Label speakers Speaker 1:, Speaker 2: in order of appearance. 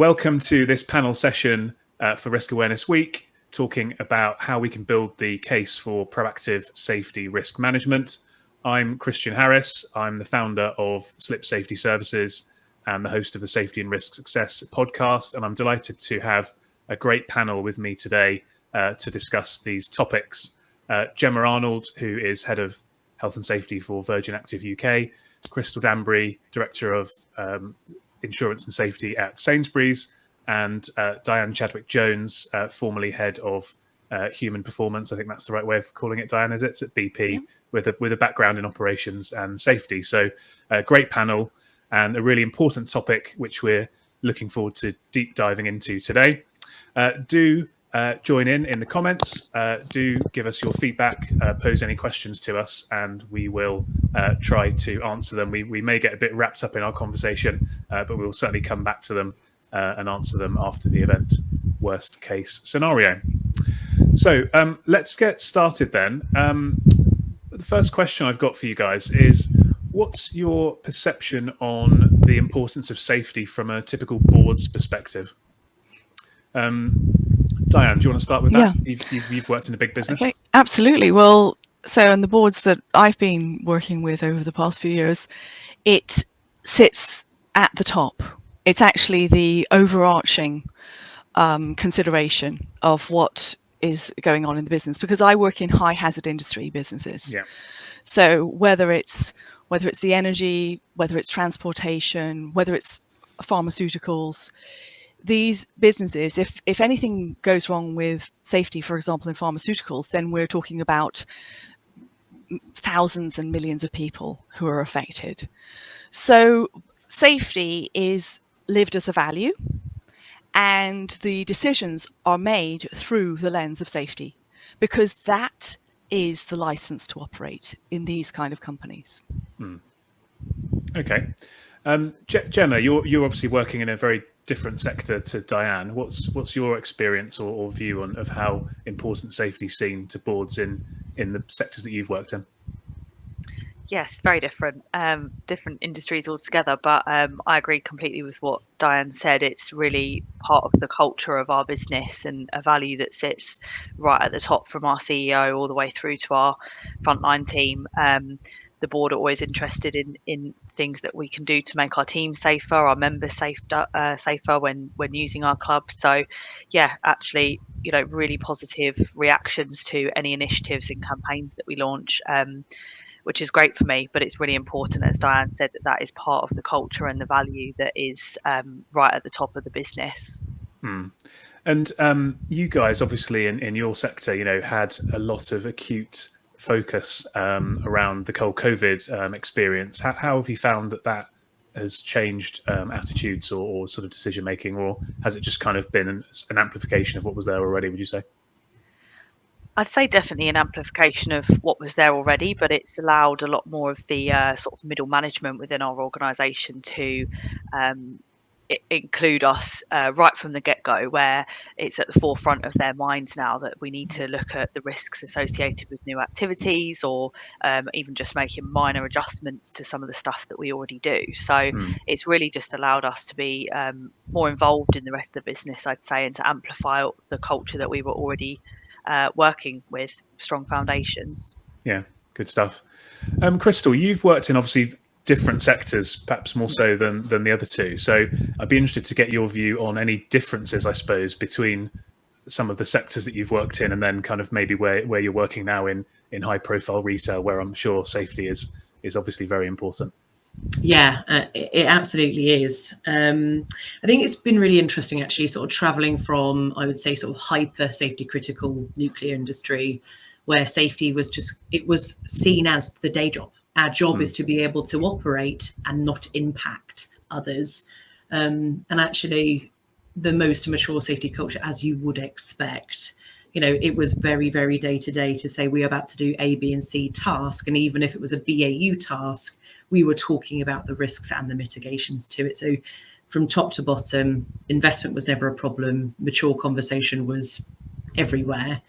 Speaker 1: Welcome to this panel session for Risk Awareness Week, talking about how we can build the case for proactive safety risk management. I'm Christian Harris. I'm the founder of Slip Safety Services and the host of the Safety and Risk Success podcast. And I'm delighted to have a great panel with me today to discuss these topics. Gemma Arnold, who is Head of Health and Safety for Virgin Active UK, Crystal Danbury, Director of Insurance and Safety at Sainsbury's, and Diane Chadwick-Jones, formerly Head of Human Performance. I think that's the right way of calling it, Diane, is it? It's at BP, yeah. with a background in operations and safety. So a great panel and a really important topic, which we're looking forward to deep diving into today. Do join in the comments. Do give us your feedback, pose any questions to us, and we will try to answer them. We may get a bit wrapped up in our conversation, but we'll certainly come back to them and answer them after the event, worst case scenario. So let's get started then. The first question I've got for you guys is, what's your perception on the importance of safety from a typical board's perspective? Diane, do you want to start with that? Yeah. You've worked in a big business.
Speaker 2: Okay, absolutely. Well, so in the boards that I've been working with over the past few years, it sits at the top. It's actually the overarching consideration of what is going on in the business, because I work in high hazard industry businesses. Yeah. So whether it's the energy, whether it's transportation, whether it's pharmaceuticals, these businesses, if anything goes wrong with safety, for example, in pharmaceuticals, then we're talking about thousands and millions of people who are affected. So safety is lived as a value, and the decisions are made through the lens of safety, because that is the license to operate in these kind of companies.
Speaker 1: Okay. Gemma, you're obviously working in a very different sector to Diane. What's your experience or view of how important safety is seen to boards in the sectors that you've worked in?
Speaker 3: Yes, very different industries altogether, but I agree completely with what Diane said. It's really part of the culture of our business and a value that sits right at the top, from our CEO all the way through to our frontline team. The board are always interested in things that we can do to make our team safer, our members safer when using our club. So yeah, actually, really positive reactions to any initiatives and campaigns that we launch, which is great for me. But it's really important, as Diane said, that is part of the culture and the value that is right at the top of the business.
Speaker 1: And you guys, obviously, in your sector, had a lot of acute focus around the whole COVID experience. How have you found that has changed attitudes or sort of decision making, or has it just kind of been an amplification of what was there already, would you say?
Speaker 3: I'd say definitely an amplification of what was there already, but it's allowed a lot more of the sort of middle management within our organisation to include us right from the get-go, where it's at the forefront of their minds now that we need to look at the risks associated with new activities, or even just making minor adjustments to some of the stuff that we already do. So it's really just allowed us to be more involved in the rest of the business, I'd say, and to amplify the culture that we were already working with, strong foundations.
Speaker 1: Yeah, good stuff. Crystal, you've worked in obviously different sectors, perhaps more so than the other two. So I'd be interested to get your view on any differences, I suppose, between some of the sectors that you've worked in and then kind of maybe where you're working now in high profile retail, where I'm sure safety is obviously very important.
Speaker 4: Yeah, it absolutely is. I think it's been really interesting, actually, sort of traveling from, I would say, sort of hyper safety critical nuclear industry, where safety was seen as the day job. Our job is to be able to operate and not impact others. And actually, the most mature safety culture, as you would expect, it was very, very day to day to say we're about to do A, B, and C task. And even if it was a BAU task, we were talking about the risks and the mitigations to it. So from top to bottom, investment was never a problem. Mature conversation was everywhere.